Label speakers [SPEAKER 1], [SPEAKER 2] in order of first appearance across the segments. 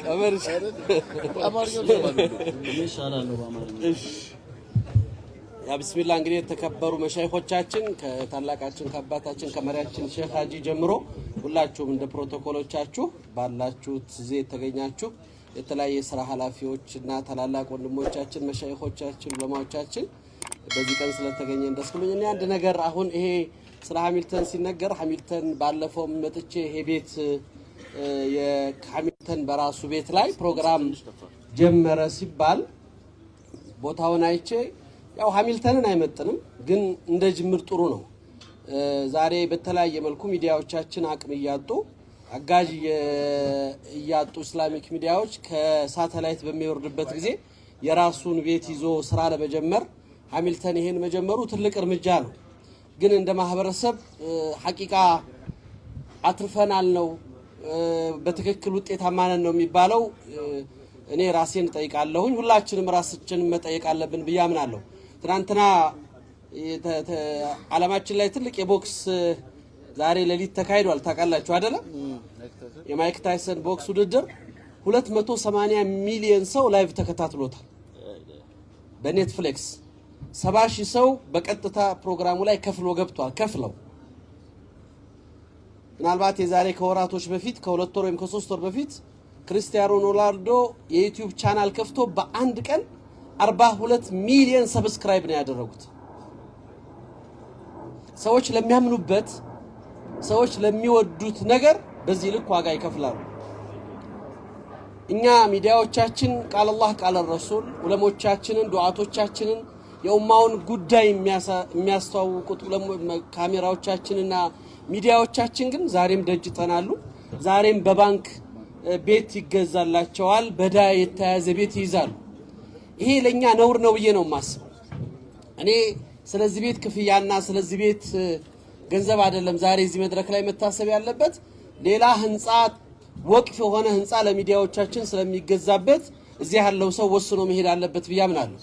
[SPEAKER 1] ቀመር ያ ቢስሚላህ እንግዲህ የተከበሩ መሻይኾቻችን ከታላቃችን ከአባታችን ከመሪያችን ሼህ ሀጂ ጀምሮ ሁላችሁም እንደ ፕሮቶኮሎቻችሁ ባላችሁት ጊዜ ተገኛችሁ የተለያየ ስራ ኃላፊዎችና ታላላቅ ወንድሞቻችን መሻይኾቻችን ዑለማዎቻችን በዚህ ቀን ስለተገኘን ደስ ብሎኝ እኔ አንድ ነገር አሁን ይሄ ስለ ሃሚልተን ሲነገር ሃሚልተን ባለፈው መጥቼ ይሄ ቤት የሃሚልተን በራሱ ቤት ላይ ፕሮግራም ጀመረ ሲባል ቦታውን አይቼ ያው ሃሚልተንን አይመጥንም ግን እንደ ጅምር ጥሩ ነው ዛሬ በተለያየ መልኩ ሚዲያዎቻችን አቅም ያጡ አጋጅ ያጡ እስላሚክ ሚዲያዎች ከሳተላይት በሚወርድበት ጊዜ የራሱን ቤት ይዞ ስራ ለመጀመር ሃሚልተን ይሄን መጀመሩ ትልቅ እርምጃ ነው ግን እንደ ማህበረሰብ ሐቂቃ አትርፈናል ነው በትክክል ውጤታማ ነን ነው የሚባለው እኔ ራሴን ጠይቃለሁኝ ሁላችንም ራሳችንን መጠየቅ አለብን ብያምናለሁ ትናንትና ዓለማችን ላይ ትልቅ የቦክስ ዛሬ ለሊት ተካሂዷል ታውቃላችሁ አይደለ የማይክ ታይሰን ቦክስ ውድድር 280 ሚሊዮን ሰው ላይቭ ተከታትሎታል በኔትፍሊክስ 70,000 ሰው በቀጥታ ፕሮግራሙ ላይ ከፍሎ ገብቷል ከፍለው ምናልባት የዛሬ ከወራቶች በፊት ከሁለት ወር ወይም ከ3 ወር በፊት ክርስቲያኖ ሮናልዶ የዩቲዩብ ቻናል ከፍቶ በአንድ ቀን 42 ሚሊዮን ሰብስክራይብ ነው ያደረጉት ሰዎች ለሚያምኑበት ሰዎች ለሚወዱት ነገር በዚህ ልክ ዋጋ ይከፍላሉ እኛ ሚዲያዎቻችን ቃል አላህ ቃል ረሱል ዑለሞቻችንን ዱዓቶቻችንን የኡማውን ጉዳይ የሚያስተዋውቁት ካሜራዎቻችንና ሚዲያዎቻችን ግን ዛሬም ደጅተናሉ ዛሬም በባንክ ቤት ይገዛላቸዋል በዳ የተያዘ ቤት ይይዛሉ ይሄ ለኛ ነውር ነው ብዬ ነው ማስበው እኔ ስለዚህ ቤት ክፍያና ስለዚህ ቤት ገንዘብ አይደለም ዛሬ እዚህ መድረክ ላይ መታሰብ ያለበት ሌላ ህንጻ ወቅፍ የሆነ ህንጻ ለሚዲያዎቻችን ስለሚገዛበት እዚህ ያለው ሰው ወስኖ መሄድ አለበት ብያምናለሁ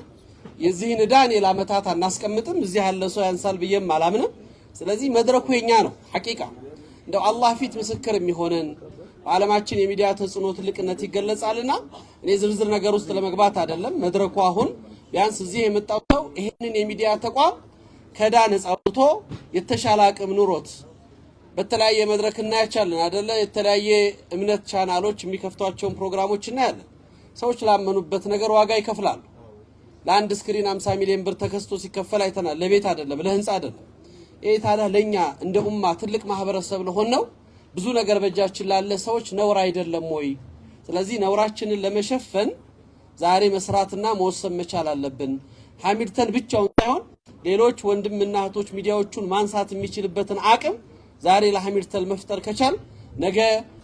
[SPEAKER 1] የዚህን ዳን ለአመታት አናስቀምጥም እዚህ ያለው ሰው ያንሳል ብዬም አላምንም ስለዚህ መድረኩ የኛ ነው ሐቂቃ እንደው አላህ ፊት ምስክር የሚሆነን ዓለማችን የሚዲያ ተጽዕኖ ትልቅነት ይገለጻልና እኔ ዝርዝር ነገር ውስጥ ለመግባት አይደለም መድረኩ አሁን ቢያንስ እዚህ የመጣው ሰው ይሄንን የሚዲያ ተቋም ከዳ ነፃ አውጥቶ የተሻለ አቅም ኑሮት በተለያየ መድረክ እናያቻለን አይደለ የተለያየ እምነት ቻናሎች የሚከፍቷቸው ፕሮግራሞች እናያለን ሰዎች ላመኑበት ነገር ዋጋ ይከፍላሉ ለአንድ ስክሪን 50 ሚሊዮን ብር ተከስቶ ሲከፈል አይተናል ለቤት አይደለም ለህንጻ አይደለም ይሄ ታዲያ ለኛ እንደ ኡማ ትልቅ ማህበረሰብ ለሆነው ብዙ ነገር በእጃችን ላለ ሰዎች ነውር አይደለም ወይ ስለዚህ ነውራችንን ለመሸፈን ዛሬ መስራትና መወሰን መቻል አለብን ሃሚልተን ብቻውን ሳይሆን ሌሎች ወንድምና እህቶች ሚዲያዎቹን ማንሳት የሚችልበትን አቅም ዛሬ ለሃሚልተን መፍጠር ከቻል ነገ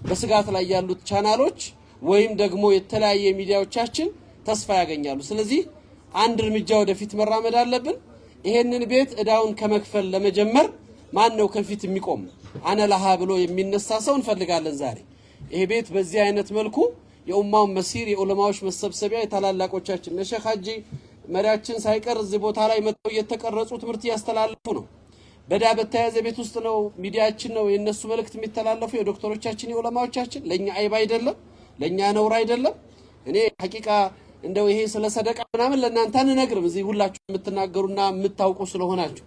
[SPEAKER 1] በስጋት ላይ ያሉት ቻናሎች ወይም ደግሞ የተለያየ ሚዲያዎቻችን ተስፋ ያገኛሉ ስለዚህ አንድ እርምጃ ወደፊት መራመድ አለብን ይሄንን ቤት እዳውን ከመክፈል ለመጀመር ማን ነው ከፊት የሚቆም አነ ለሃ ብሎ የሚነሳ ሰው እንፈልጋለን ዛሬ ይሄ ቤት በዚህ አይነት መልኩ የኡማው መሲር የዑለማዎች መሰብሰቢያ የታላላቆቻችን ሼህ ሀጂ መሪያችን ሳይቀር እዚህ ቦታ ላይ መጥተው እየተቀረጹ ትምህርት ያስተላልፉ ነው በዳ በተያዘ ቤት ውስጥ ነው ሚዲያችን ነው የነሱ መልእክት የሚተላለፉ የዶክተሮቻችን የዑለማዎቻችን ለኛ አይባ አይደለም ለኛ ነውር አይደለም እኔ ሐቂቃ እንደው ይሄ ስለ ሰደቃ ምናምን ለእናንተ አንነግርም እዚህ ሁላችሁ የምትናገሩና የምታውቁ ስለሆናችሁ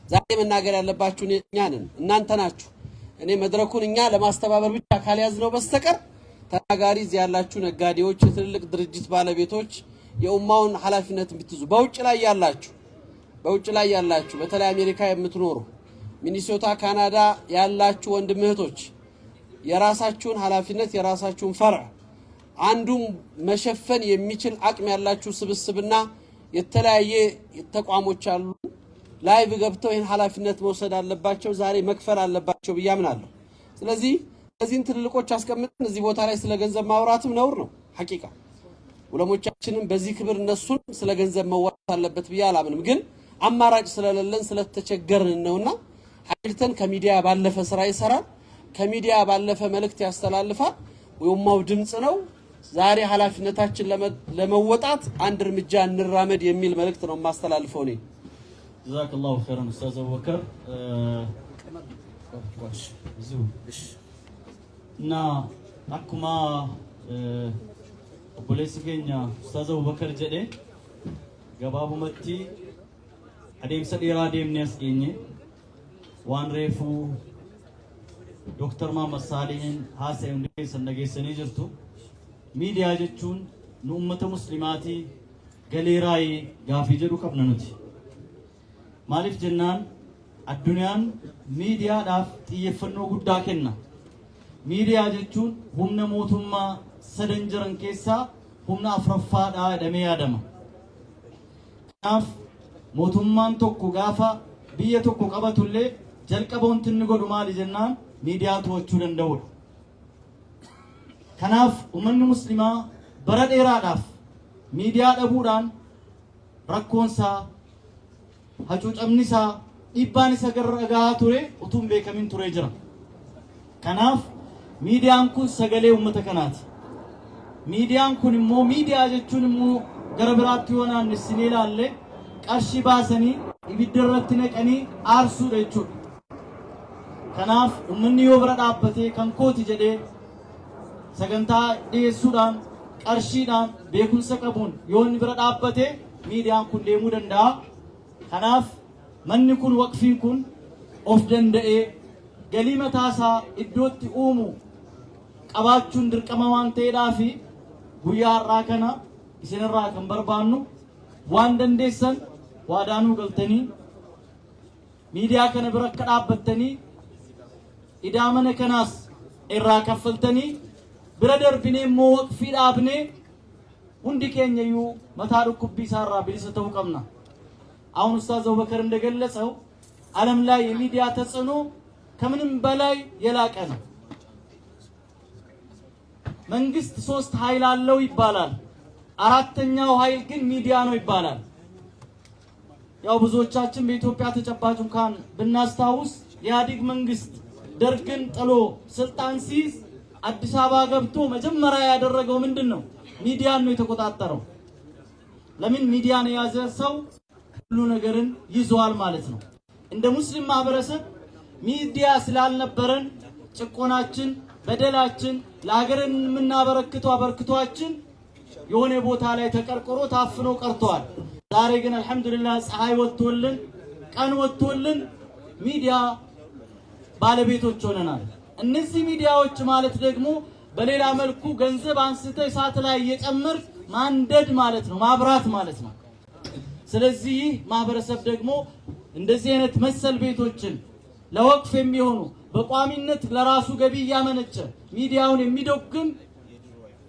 [SPEAKER 1] ዛሬ መናገር ያለባችሁ እኛ ነን እናንተ ናችሁ እኔ መድረኩን እኛ ለማስተባበር ብቻ ካልያዝነው በስተቀር ተናጋሪ እዚህ ያላችሁ ነጋዴዎች የትልልቅ ድርጅት ባለቤቶች የኡማውን ኃላፊነት ብትይዙ በውጭ ላይ ያላችሁ በተለይ አሜሪካ የምትኖሩ ሚኒሶታ ካናዳ ያላችሁ ወንድም እህቶች የራሳችሁን ኃላፊነት የራሳችሁን ፈርዕ አንዱም መሸፈን የሚችል አቅም ያላችሁ ስብስብና የተለያየ ተቋሞች አሉ ላይቭ ገብተው ይሄን ኃላፊነት መውሰድ አለባቸው ዛሬ መክፈል አለባቸው ብያምናለሁ ስለዚህ እዚህን ትልልቆች አስቀምጠን እዚህ ቦታ ላይ ስለ ገንዘብ ማውራትም ነውር ነው ሐቂቃ ዑለሞቻችንም በዚህ ክብር እነሱን ስለ ገንዘብ መዋራት አለበት ብያላምንም ግን አማራጭ ስለሌለን ስለተቸገርን ነውና ሃሚልተን ከሚዲያ ባለፈ ስራ ይሰራል ከሚዲያ ባለፈ መልእክት ያስተላልፋል የኡማው ድምጽ ነው ዛሬ ኃላፊነታችን ለመወጣት አንድ እርምጃ እንራመድ የሚል መልእክት ነው ማስተላልፈው ነኝ
[SPEAKER 2] ጀዛከላሁ ኸይራን ኡስታዝ አቡበከር na akkuma obboleessi keenya Ustaaz Abubakar jedhe gabaabumatti adeemsa dheeraa deemnee as geenye waan reefuu Dr. Muhammad Salihin haasa'e hundi keessan dhageessanii jirtu. Miidiyaa jechuun nu ummata muslimaatii galeeraayee gaafii jedhu qabna nuti. Maaliif jennaan addunyaan miidiyaadhaaf xiyyeeffannoo guddaa kenna. Miidiyaa jechuun humna mootummaa sadan jiran keessaa humna afuraffaadhaa jedhamee yaadama. Kanaaf mootummaan tokko gaafa biyya tokko qabatullee jalqaba wanti inni godhu maali jennaan miidiyaa to'achuu danda'udha. Kanaaf ummanni muslimaa bara dheeraadhaaf miidiyaa dhabuudhaan rakkoonsaa hacuucamnisaa dhiibbaan isa gahaa ture utuu hin beekamin ture jira. Kanaaf miidiyaan kun sagalee ummata kanaati. Miidiyaan kun immoo miidiyaa jechuun immoo gara biraatti yoo naannessinee ilaalle qarshii baasanii ibidda irratti naqanii aarsuudha jechuudha. Kanaaf ummanni yoo bira dhaabbatee kan kooti jedhee sagantaa dhiyeessuudhaan qarshiidhaan beekumsa qabuun yoo inni bira dhaabbatee miidiyaan kun deemuu danda'a. Kanaaf manni kun waqfiin kun of danda'ee galii mataasaa iddootti uumu qabaachuun dirqama waan ta'eedhaa fi guyyaa har'aa kana isinirraa kan barbaannu waan dandeessan waadaanuu galtanii miidiyaa kana bira akka dhaabbattanii idaa mana kanaas irraa kaffaltanii bira darbinee immoo waqfii dhaabnee hundi keenya iyyuu mataa dhukkubbii isaarraa bilisa ta'uu qabna. አሁን ኡስታዝ አቡበከር እንደገለጸው ዓለም ላይ የሚዲያ ተጽዕኖ ከምንም በላይ የላቀ ነው። መንግስት 3 ኃይል አለው ይባላል። አራተኛው ኃይል ግን ሚዲያ ነው ይባላል። ያው ብዙዎቻችን በኢትዮጵያ ተጨባጭ እንኳን ብናስታውስ የኢህአዴግ መንግስት ደርግን ጥሎ ስልጣን ሲይዝ አዲስ አበባ ገብቶ መጀመሪያ ያደረገው ምንድነው? ሚዲያን ነው የተቆጣጠረው። ለምን ሚዲያን የያዘ ሰው ሁሉ ነገርን ይዟል ማለት ነው። እንደ ሙስሊም ማህበረሰብ ሚዲያ ስላልነበረን ጭቆናችን በደላችን ለሀገርን የምናበረክተው አበርክቷችን የሆነ ቦታ ላይ ተቀርቅሮ ታፍኖ ቀርቷል። ዛሬ ግን አልহামዱሊላህ ፀሐይ ወጥቶልን ቀን ወጥቶልን ሚዲያ ባለቤቶች ሆነናል። እነዚህ ሚዲያዎች ማለት ደግሞ በሌላ መልኩ ገንዘብ አንስተ እሳት ላይ እየጨመር ማንደድ ማለት ነው፣ ማብራት ማለት ነው። ስለዚህ ማህበረሰብ ደግሞ እንደዚህ አይነት መሰል ቤቶችን ለወቅፍ የሚሆኑ በቋሚነት ለራሱ ገቢ ያመነጨ ሚዲያውን የሚደግም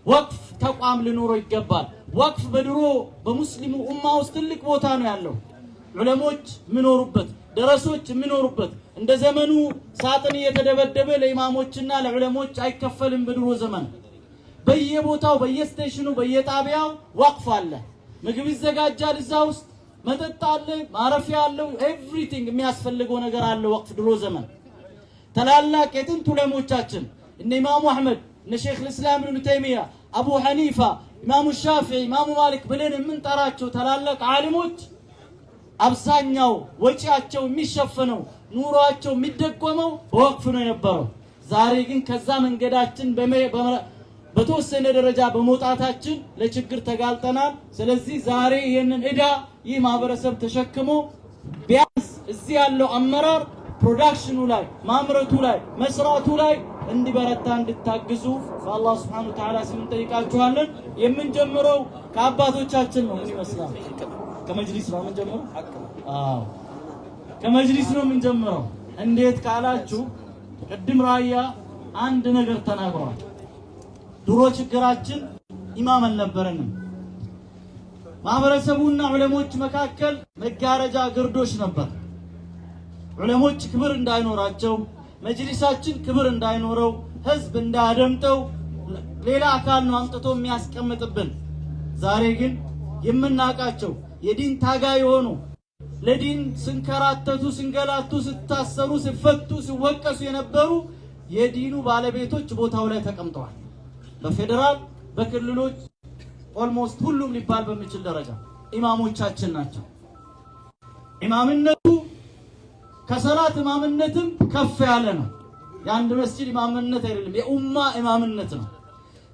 [SPEAKER 2] ወቅፍ ተቋም ሊኖረው ይገባል። ወቅፍ በድሮ በሙስሊሙ ኡማ ውስጥ ትልቅ ቦታ ነው ያለው። ዑለሞች የሚኖሩበት፣ ደረሶች የሚኖሩበት፣ እንደ ዘመኑ ሳጥን እየተደበደበ ለኢማሞችና ለዑለሞች አይከፈልም። በድሮ ዘመን በየቦታው በየስቴሽኑ በየጣቢያው ወቅፍ አለ። ምግብ ይዘጋጃል፣ እዛ ውስጥ መጠጥ አለ፣ ማረፊያ አለው፣ ኤቭሪቲንግ የሚያስፈልገው ነገር አለ። ወቅፍ ድሮ ዘመን ታላላቅ የጥንት ዑለሞቻችን እነ ኢማሙ አህመድ እነ ሼክ الاسلام ኢብኑ ተይሚያ አቡ ሐኒፋ ኢማሙ ሻፊዒ ኢማሙ ማሊክ ብለን የምንጠራቸው ታላላቅ ዓሊሞች አብዛኛው ወጪያቸው የሚሸፈነው ኑሯቸው የሚደጎመው በወቅፍ ነው የነበረው። ዛሬ ግን ከዛ መንገዳችን በተወሰነ ደረጃ በመውጣታችን ለችግር ተጋልጠናል። ስለዚህ ዛሬ ይሄንን እዳ ይህ ማህበረሰብ ተሸክሞ ቢያንስ እዚህ ያለው አመራር ፕሮዳክሽኑ ላይ ማምረቱ ላይ መስራቱ ላይ እንዲበረታ እንድታግዙ በአላህ Subhanahu Wa Ta'ala ስም እንጠይቃችኋለን። የምንጀምረው ከአባቶቻችን ነው። ምን ይመስላል? ከመጅሊስ ነው የምንጀምረው? አዎ ከመጅሊስ ነው የምንጀምረው። እንዴት ካላችሁ ቅድም ራያ አንድ ነገር ተናግሯል። ድሮ ችግራችን ኢማም አልነበረንም። ማህበረሰቡና ዑለሞች መካከል መጋረጃ ግርዶሽ ነበር። ዑለሞች ክብር እንዳይኖራቸው፣ መጅሊሳችን ክብር እንዳይኖረው፣ ህዝብ እንዳያደምጠው ሌላ አካል ነው አምጥቶ የሚያስቀምጥብን። ዛሬ ግን የምናቃቸው የዲን ታጋይ የሆኑ ለዲን ስንከራተቱ ስንገላቱ ስታሰሩ ሲፈቱ ሲወቀሱ የነበሩ የዲኑ ባለቤቶች ቦታው ላይ ተቀምጠዋል። በፌደራል በክልሎች ኦልሞስት ሁሉም ሊባል በሚችል ደረጃ ኢማሞቻችን ናቸው። ኢማምነቱ ከሰላት ኢማምነትም ከፍ ያለ ነው። የአንድ መስጂድ ኢማምነት አይደለም፣ የኡማ ኢማምነት ነው።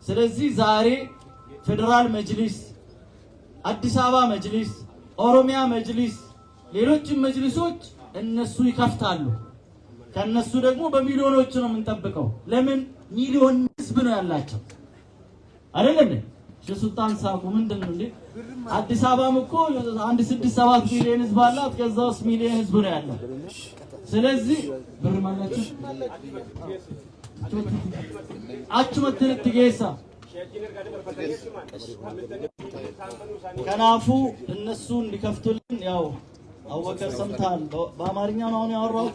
[SPEAKER 2] ስለዚህ ዛሬ ፌደራል መጅሊስ፣ አዲስ አበባ መጅሊስ፣ ኦሮሚያ መጅሊስ፣ ሌሎችም መጅሊሶች እነሱ ይከፍታሉ። ከነሱ ደግሞ በሚሊዮኖች ነው የምንጠብቀው። ለምን ሚሊዮን ህዝብ ነው ያላቸው አይደለም? ሱልጣን ሳቁ ምንድነው እንዴ? አዲስ አበባም እኮ 1.7 ሚሊዮን ህዝብ አላት። ከዛው ሚሊዮን ህዝብ ነው ያለው። ስለዚህ ብር ማላችሁ አችመትነት ትገሳ ከናፉ እነሱ እንዲከፍቱልን ያው አወከር ሰምታል። በአማርኛ ነው ያወራሁት።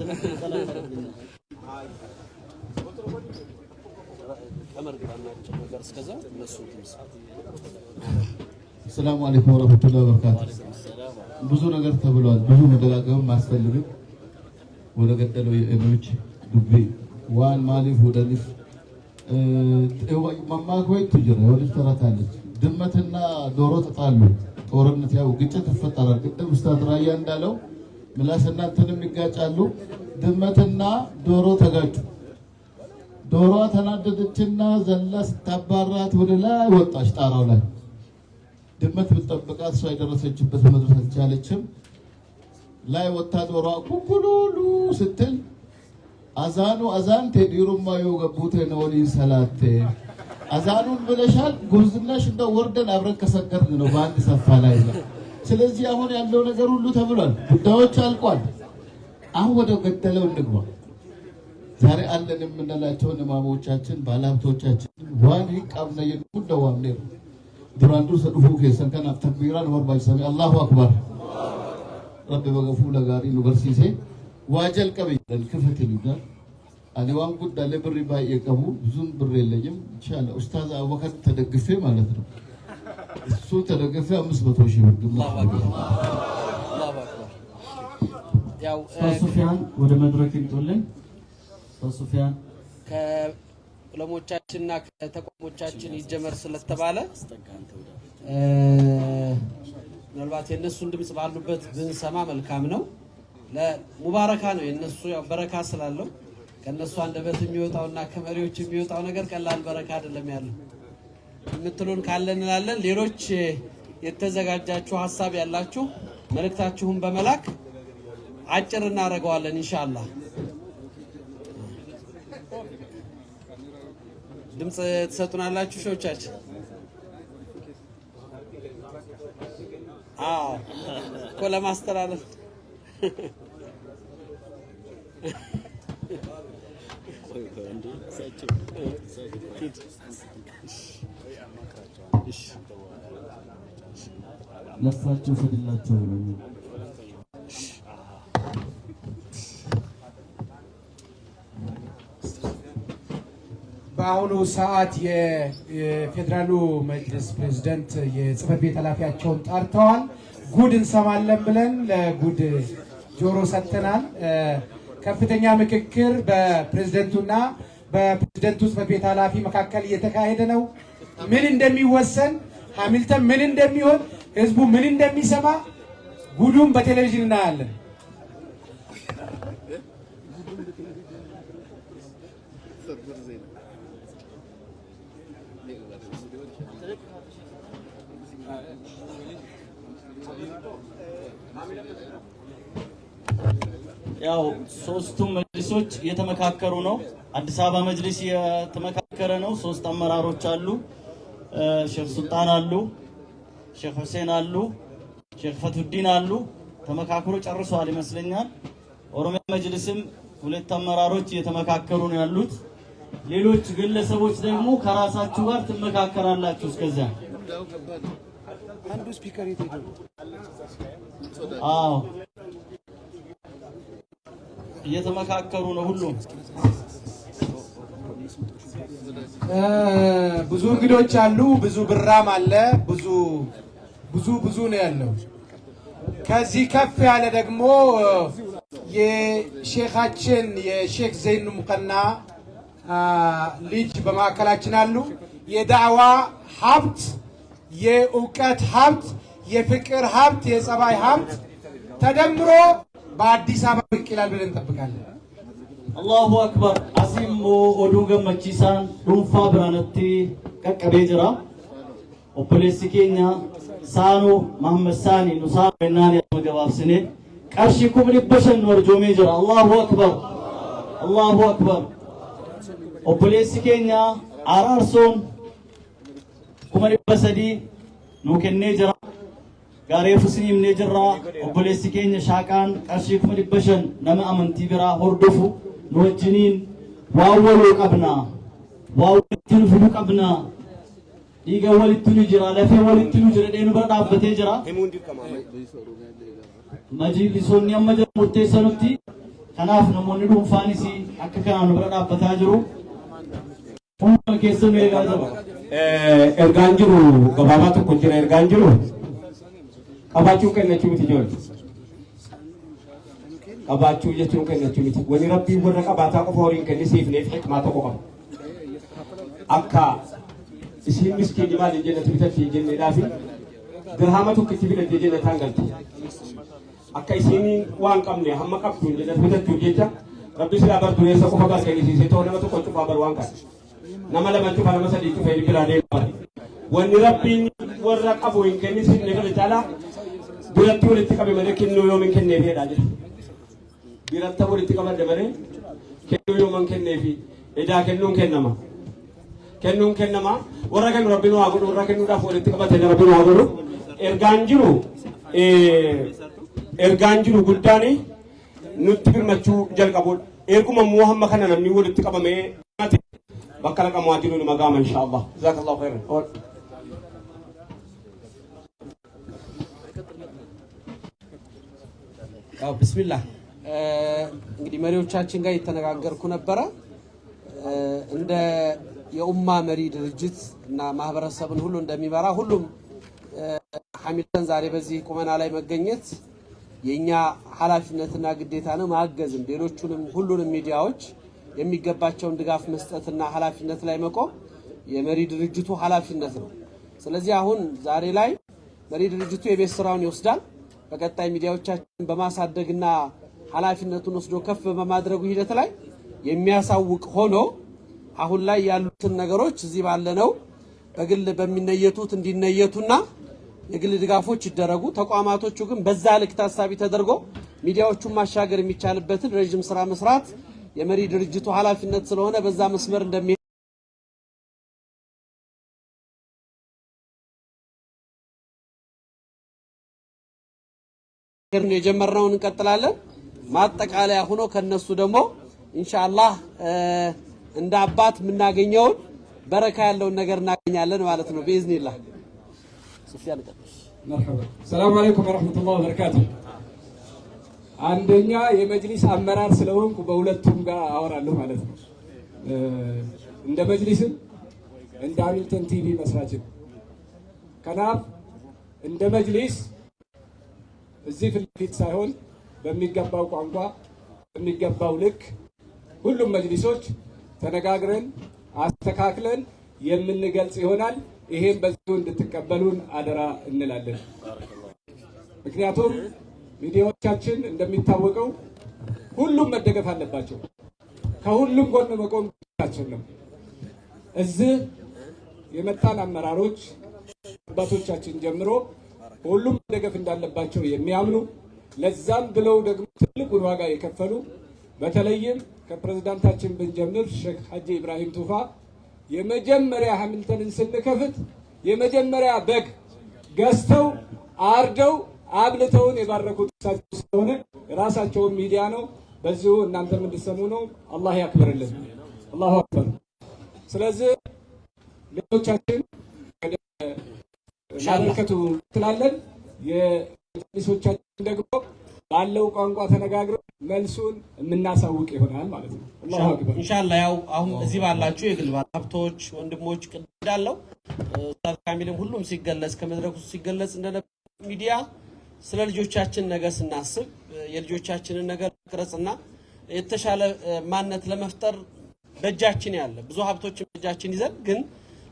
[SPEAKER 3] ሰላም አለይኩም ወራህመቱላሂ ወበረካቱ። ብዙ ነገር ተብሏል። ብዙ መደጋገም ማስፈልግም ወደ ገደለው የእምሮች ዱቤ ዋን ማሊፍ ወደልፍ ማማግወይ ትጅራ ወልፍ ተራታለች። ድመትና ዶሮ ተጣሉ። ጦርነት ያው ግጭት ይፈጠራል። ቅድም ኡስታዝ ራያ እንዳለው ምላስና እንትንም ይጋጫሉ። ድመትና ዶሮ ተጋጩ። ዶሮዋ ተናደደችና ዘላ ስታባራት ወደ ላይ ወጣች ጣራው ላይ። ድመት ብትጠብቃት እሷ የደረሰችበት መድረስ አልቻለችም። ላይ ወጣ ዶሮዋ ኩኩሉሉ ስትል አዛን ተዲሩማ የገቡት ነው ሰላቴ አዛኑን ብለሻል። ጉብዝናሽ እንደው ወርደን አብረን ከሰገርን ነው በአንድ ሰፋ ላይ ነው። ስለዚህ አሁን ያለው ነገር ሁሉ ተብሏል። ጉዳዮች አልቋል። አሁን ወደ ገደለው እንግባ። ዛሬ አለን የምንላቸው ኢማሞቻችን ባለሀብቶቻችን ዋን ይቃብነ የጉዳዋም ነው ዱራንዱ ሰዱፉ ከሰን ከና ተክቢራን ወርባይ ሰሚ አላሁ አክበር ረብ በገፉ ለጋሪ ዩኒቨርሲቲ ዋጀል ቀበል ክፈት ይላል። አለዋን ጉዳይ ለብር ባይቀሙ ብዙም ብር የለኝም። ኢንሻአላህ ኡስታዝ አወከት ተደግፌ ማለት ነው። እሱ ተደግፌ 500 ሺህ ብር ግምት አላህ አክበር።
[SPEAKER 2] ያው ሶፊያን ወደ መድረክ ይጥሉልን። ሶፊያን
[SPEAKER 1] ከዑለሞቻችንና ከተቋሞቻችን ይጀመር ስለተባለ ምናልባት የነሱን ድምጽ ባሉበት ብንሰማ መልካም ነው። ለሙባረካ ነው የነሱ ያው በረካ ስላለው ከነሱ አንደበት የሚወጣውና ከመሪዎች የሚወጣው ነገር ቀላል በረካ አይደለም ያለው። የምትሉን ካለ እንላለን። ሌሎች የተዘጋጃችሁ ሐሳብ ያላችሁ መልእክታችሁን በመላክ አጭር እናደርገዋለን ኢንሻአላህ። ድምጽ ተሰጡናላችሁ ሾቻችን? አዎ እኮ ለማስተላለፍ
[SPEAKER 2] ለሳቸው ሰድላቸው ነው።
[SPEAKER 4] በአሁኑ ሰዓት የፌደራሉ መጅሊስ ፕሬዝዳንት የጽህፈት ቤት ኃላፊያቸውን ጠርተዋል። ጉድ እንሰማለን ብለን ለጉድ ጆሮ ሰጥተናል። ከፍተኛ ምክክር በፕሬዝዳንቱና በፕሬዝዳንቱ ጽህፈት ቤት ኃላፊ መካከል እየተካሄደ ነው። ምን እንደሚወሰን ሃሚልተን ምን እንደሚሆን ህዝቡ ምን እንደሚሰማ ጉዱን በቴሌቪዥን እናያለን።
[SPEAKER 2] ያው ሶስቱም መጅሊሶች እየተመካከሩ ነው። አዲስ አበባ መጅሊስ እየተመካከረ ነው። ሶስት አመራሮች አሉ። ሼክ ሱልጣን አሉ፣ ሼክ ሁሴን አሉ፣ ሼክ ፈቱዲን አሉ። ተመካክሮ ጨርሷል ይመስለኛል። ኦሮሚያ መጅሊስም ሁለት አመራሮች እየተመካከሩ ነው ያሉት። ሌሎች ግለሰቦች ደግሞ ከራሳችሁ ጋር ትመካከራላችሁ። እስከዚያ
[SPEAKER 4] አንዱ ስፒከር ይተደው
[SPEAKER 2] አዎ እየተመካከሩ ነው ሁሉም።
[SPEAKER 4] ብዙ እንግዶች አሉ፣ ብዙ ብራም አለ፣ ብዙ ነው ያለው። ከዚህ ከፍ ያለ ደግሞ የሼኻችን የሼክ ዘይኑ ሙቀና ልጅ በማዕከላችን አሉ። የዳዕዋ ሀብት፣ የእውቀት ሀብት፣ የፍቅር ሀብት፣ የጸባይ ሀብት ተደምሮ በአዲስ አበባ ብቅ ይላል ብለን እንጠብቃለን።
[SPEAKER 2] አላሁ አክበር አሲሞ ኦዱ ገመቺሳን ዱንፋ ብራነቲ ቀቀቤ ጅራ ኦፖሌሲ ኬኛ ሳኑ መሐመድ ሳኒ ኑሳ በናን ያመገባብስኔ ቀርሺ ኩብሪ በሸን ወርጆሜ ጅራ አላሁ አክበር አላሁ አክበር ኦፖሌሲ ኬኛ አራርሶን ኩመሪ በሰዲ ኑከኔ ጅራ ጋሬ ፍስኒም ነጅራ ኦፖሌሲ ኬኛ ሻቃን ቀርሺ ኩመሪ በሸን ነማ አመንቲ ቢራ ሆርዶፉ ኖጅኒን ዋወሉ ቀብና ዋወልን ፍሉ ቀብና ዲጋ ወልትኑ ጅራ ለፈ ወልትኑ ጅራ ደኑ በዳበቴ ጅራ መጅሊሶን ያመጀ ሙርቴሰኑቲ ከናፍ ነሞን ዱንፋኒሲ አከከናኑ በዳበታ ጅሩ ሁሉ ከሰኑ የጋዘባ
[SPEAKER 5] ኤርጋንጅሩ ገባባቱ ኩንጅራ ኤርጋንጅሩ ቀባቹ ከነቹ ምትጆል ቀባቹ የቹ ከነቹ ምት ወኒ ረቢ ወረቀ ባታ ቆፎሪን ከኒሲፍ ነፍ ህክማ ተቆቀ አካ እስኪ ምስኪን ይባል ጀነት ቢተት ጀነ ዳፊ ድርሃመቱ ክትቢለ ጀነት አንገልት አካ እስኪ ዋን ቀምኔ ሀመ ቀብቱ ጀነት ቢተት ጀታ ረቢ ስላ በርቱ የሰቆ ፈጋስ ከኒሲ ሴቶ ነመቱ ቆጭ ባበር ዋንካ ነመለመቱ ፈለመሰዲ ቱፈይ ቢራዴ ወኒ ረቢ ወረቀ ቦይን ከኒሲ ነገለ ታላ ቢረቱ ለትቀበ መለኪን ነው yomin kenne fi daje biratta walitti qabadde mare kennu yoman kenne fi eda kennun kennama warra kennu rabbinu agudu warra kennu daf walitti qabate rabbinu agudu erganjiru guddani nutti birmachu jalqabu erguma muhamma kana namni walitti qabame bakka laqamu adinu magama inshallah jazakallahu khairan
[SPEAKER 1] ያው ቢስሚላህ እንግዲህ መሪዎቻችን ጋር የተነጋገርኩ ነበረ እንደ የኡማ መሪ ድርጅት እና ማህበረሰብን ሁሉ እንደሚመራ ሁሉም ሐሚድን ዛሬ በዚህ ቁመና ላይ መገኘት የኛ ኃላፊነትና ግዴታ ነው ማገዝም ሌሎቹንም ሁሉንም ሚዲያዎች የሚገባቸውን ድጋፍ መስጠትና ኃላፊነት ላይ መቆም የመሪ ድርጅቱ ኃላፊነት ነው ስለዚህ አሁን ዛሬ ላይ መሪ ድርጅቱ የቤት ስራውን ይወስዳል በቀጣይ ሚዲያዎቻችን በማሳደግና ኃላፊነቱን ወስዶ ከፍ በማድረጉ ሂደት ላይ የሚያሳውቅ ሆኖ አሁን ላይ ያሉትን ነገሮች እዚህ ባለነው በግል በሚነየቱት እንዲነየቱና የግል ድጋፎች ይደረጉ ተቋማቶቹ ግን በዛ ልክ ታሳቢ ተደርጎ ሚዲያዎቹን ማሻገር የሚቻልበትን ረጅም ስራ መስራት የመሪ ድርጅቱ ኃላፊነት ስለሆነ በዛ መስመር እንደሚ የጀመርነውን እንቀጥላለን ማጠቃለያ ሆኖ ከነሱ ደግሞ ኢንሻአላህ እንደ አባት ምናገኘው በረካ ያለውን ነገር እናገኛለን ማለት ነው በኢዝኒላህ ሱፊያን ቀጥል
[SPEAKER 5] መርሐባ ሰላም አለይኩም ወራህመቱላሂ ወበረካቱ አንደኛ የመጅሊስ አመራር ስለሆንኩ በሁለቱም ጋር አወራለሁ ማለት ነው እንደ መጅሊስም እንደ አሚልተን ቲቪ መስራችም ከናፍ እንደ መጅሊስ እዚህ ፍልፊት ሳይሆን በሚገባው ቋንቋ በሚገባው ልክ ሁሉም መጅሊሶች ተነጋግረን አስተካክለን የምንገልጽ ይሆናል ይሄን በዚሁ እንድትቀበሉን አደራ እንላለን ምክንያቱም ሚዲያዎቻችን እንደሚታወቀው ሁሉም መደገፍ አለባቸው ከሁሉም ጎን መቆም አለባቸው ነው እዚህ የመጣን አመራሮች አባቶቻችን ጀምሮ ሁሉም መደገፍ እንዳለባቸው የሚያምኑ ለዛም ብለው ደግሞ ትልቁን ዋጋ የከፈሉ በተለይም ከፕሬዝዳንታችን ብንጀምር ሼክ ሐጂ ኢብራሂም ቱፋ የመጀመሪያ ሐሚልተንን ስንከፍት የመጀመሪያ በግ ገዝተው አርደው አብልተውን የባረኩት እሳቸው ስለሆነ ራሳቸው ሚዲያ ነው በዚሁ እናንተም እንድትሰሙ ነው አላህ ያክብርልን አላሁ አክበር ስለዚህ ሌሎቻችን ሻለከቱ ትላለን የመጅሊሶቻችን ደግሞ ባለው ቋንቋ ተነጋግረን መልሱን የምናሳውቅ ይሆናል ማለት ነው አላሁ አክበር
[SPEAKER 1] ኢንሻአላህ ያው አሁን እዚህ ባላችሁ የግል ባለሀብቶች ወንድሞች እንዳለው ኡስታዝ ካሚልም ሁሉም ሲገለጽ ከመድረኩ ሲገለጽ እንደነበር ሚዲያ ስለ ልጆቻችን ነገር ስናስብ የልጆቻችንን ነገር ቅረጽና የተሻለ ማንነት ለመፍጠር በእጃችን ያለ ብዙ ሀብቶችን በእጃችን ይዘን ግን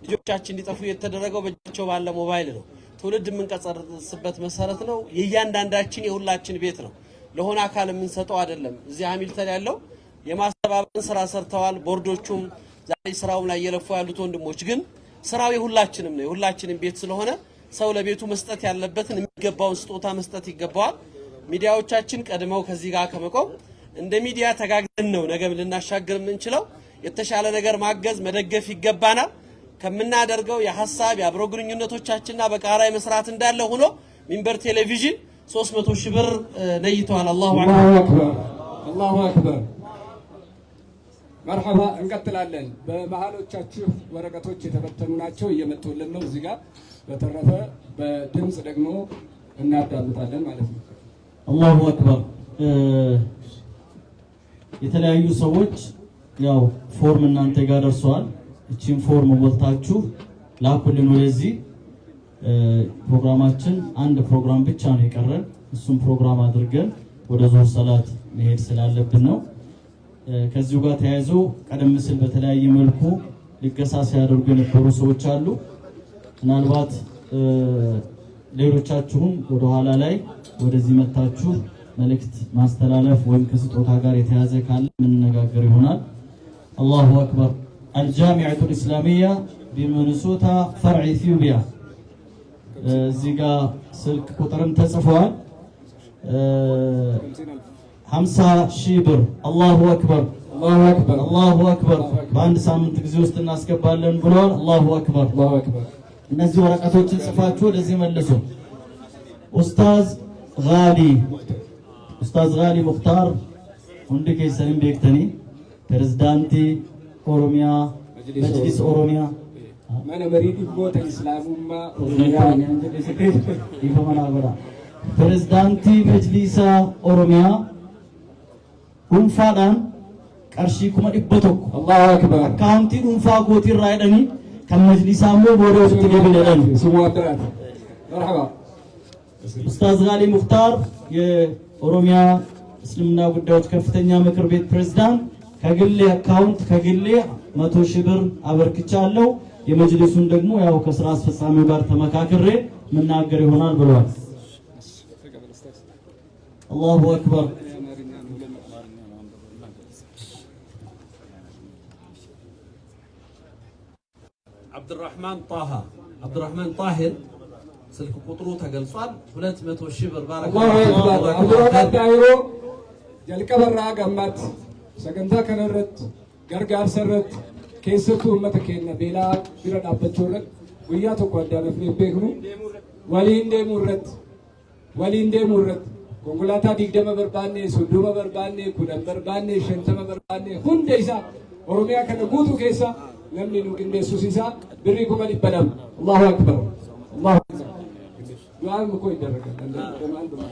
[SPEAKER 1] ልጆቻችን እንዲጠፉ የተደረገው በእጃቸው ባለ ሞባይል ነው ትውልድ የምንቀርጽበት መሰረት ነው የእያንዳንዳችን የሁላችን ቤት ነው ለሆነ አካል የምንሰጠው አይደለም። እዚህ ሃሚልተን ያለው የማስተባበርን ስራ ሰርተዋል። ቦርዶቹም ዛሬ ስራው ላይ የለፉ ያሉት ወንድሞች ግን ስራው የሁላችንም ነው። የሁላችንም ቤት ስለሆነ ሰው ለቤቱ መስጠት ያለበትን የሚገባውን ስጦታ መስጠት ይገባዋል። ሚዲያዎቻችን ቀድመው ከዚህ ጋር ከመቆም እንደ ሚዲያ ተጋግዘን ነው ነገም ልናሻገር የምንችለው። የተሻለ ነገር ማገዝ መደገፍ ይገባናል። ከምናደርገው የሐሳብ የአብሮ ግንኙነቶቻችንና በጋራ መስራት እንዳለ ሆኖ ሚንበር ቴሌቪዥን 300 ሺህ ብር ነይተዋል። አላሁ አክበር
[SPEAKER 5] አላሁ አክበር። መርሐባ እንቀጥላለን። በመሃሎቻችሁ ወረቀቶች የተበተኑ ናቸው እየመጡልን ነው እዚህ ጋር። በተረፈ በድምጽ ደግሞ እናዳምጣለን ማለት ነው።
[SPEAKER 2] አላሁ አክበር። የተለያዩ ሰዎች ያው ፎርም እናንተ ጋር ደርሷል። እቺን ፎርም ሞልታችሁ ላኩልን ወደዚህ። ፕሮግራማችን አንድ ፕሮግራም ብቻ ነው የቀረን። እሱም ፕሮግራም አድርገን ወደ ዙህር ሰላት መሄድ ስላለብን ነው። ከዚሁ ጋር ተያይዞ ቀደም ሲል በተለያየ መልኩ ልገሳ ሲያደርጉ የነበሩ ሰዎች አሉ። ምናልባት ሌሎቻችሁም ወደ ኋላ ላይ ወደዚህ መታችሁ መልእክት ማስተላለፍ ወይም ከስጦታ ጋር የተያዘ ካለ የምንነጋገር ይሆናል። አላሁ አክበር። الجامعة الإسلامية بمنسوتا فرع إثيوبيا እዚህ ጋር ስልክ ቁጥርም ተጽፏል። 50,000 ብር። አላሁ አክበር አላሁ አክበር አላሁ አክበር። በአንድ ሳምንት ጊዜ ውስጥ እናስገባለን ብለዋል። አላሁ አክበር አላሁ አክበር። እነዚህ ወረቀቶችን ጽፋችሁ ወደዚህ መልሱ። ኡስታዝ ጋሊ ሙክታር ሁንድ ከሰንም ቤክተኒ ፕሬዝዳንቲ ኦሮሚያ መጅሊስ ኦሮሚያ
[SPEAKER 5] ማነ መሪድ ቦተ እስላሙማ
[SPEAKER 2] ፕሬዝዳንቲ መጅሊሳ ኦሮሚያ ኡንፋዳን ቀርሺ ኩመ ዲበቶክ አላሁ አክበር አካውንቲ ኡንፋ ጎቲ ራይደኒ ከመጅሊሳሞ ቦዶስ ትገበለን
[SPEAKER 5] ስሙ አደራት መርሐባ።
[SPEAKER 2] ኡስታዝ ጋሊ ሙክታር የኦሮሚያ እስልምና ጉዳዮች ከፍተኛ ምክር ቤት ፕሬዝዳንት ከግሌ አካውንት ከግሌ 100,000 ብር አበርክቻለሁ። የመጅሊሱን ደግሞ ያው ከስራ አስፈጻሚው ጋር ተመካክሬ መናገር ይሆናል ብለዋል። አላሁ አክበር።
[SPEAKER 1] አብዱራህማን ጣሂር ስልክ ቁጥሩ ተገልጿል። 200,000 ብር
[SPEAKER 5] ባረከላሁ። አብዱራህማን ጣሂር ጀልቀበራ ገማት ሰገንታ ከነረት ገርጋር ሰረት ከሰቱ ኡመተ ከነ ቤላ ቢራ ዳበቾረት ወያ ተቆዳ ነፍኔ ቤክኑ ወሊንዴ ሙረት ኮንጎላታ ዲግደመ በርባኔ ሱዱመ በርባኔ ኩደም በርባኔ ሸንተመ በርባኔ ሁንደይሳ ኦሮሚያ ከነ ጉቱ ከሳ ለምኒ ነው እንደሱ ሲሳ ብሪ ኩመል ይበደም። አላሁ አክበር አላሁ አክበር። ዱዓም እኮ ይደረጋል እንደማን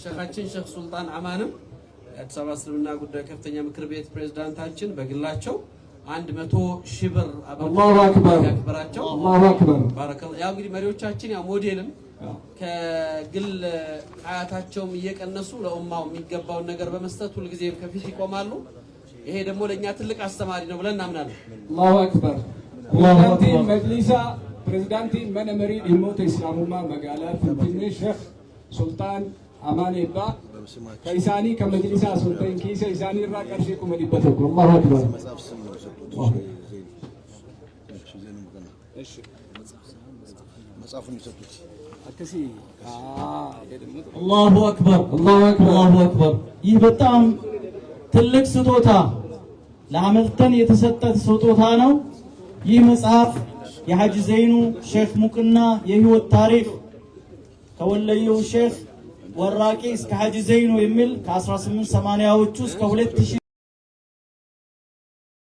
[SPEAKER 1] ሸኻችን ሼክ ሱልጣን አማንም የአዲስ አበባ እስልምና ጉዳይ ከፍተኛ ምክር ቤት ፕሬዝዳንታችን በግላቸው 100,000 ብር
[SPEAKER 5] አላሁ አክበር
[SPEAKER 1] ያክብራቸው።
[SPEAKER 5] አላሁ አክበር
[SPEAKER 1] ባረከላሁ። ያው እንግዲህ መሪዎቻችን ያው ሞዴልም ከግል አያታቸውም እየቀነሱ ለኡማው የሚገባውን ነገር በመስጠት ሁልጊዜም ከፊት ይቆማሉ። ይሄ ደግሞ ለኛ ትልቅ አስተማሪ ነው ብለን እናምናለን።
[SPEAKER 5] አላሁ አክበር። መጅሊሳ ፕሬዝዳንቲ መነ መሪ ዲሞተ እስላሙማ መጋላ ፍንፍኔ ሼክ ሱልጣን አማኔባ ከኢሳኒ ከመጅሊሳ ሱልጣን ኪሰ ኢሳኒ ራ ቀርሺ ኩመዲበቶ አላሁ አክበር። እሺ መጻፉን ይሰጡት አከሲ
[SPEAKER 2] አላሁ አክበር አላሁ አክበር አላሁ አክበር። ይህ በጣም ትልቅ ስጦታ ለሐመልተን የተሰጠ ስጦታ ነው። ይህ መጽሐፍ የሐጂ ዘይኑ ሼክ ሙቅና የህይወት ታሪክ ከወለየው ሼክ ወራቂ እስከ ሐጂ ዘይኑ የሚል ከ1880ዎቹ እስከ 2000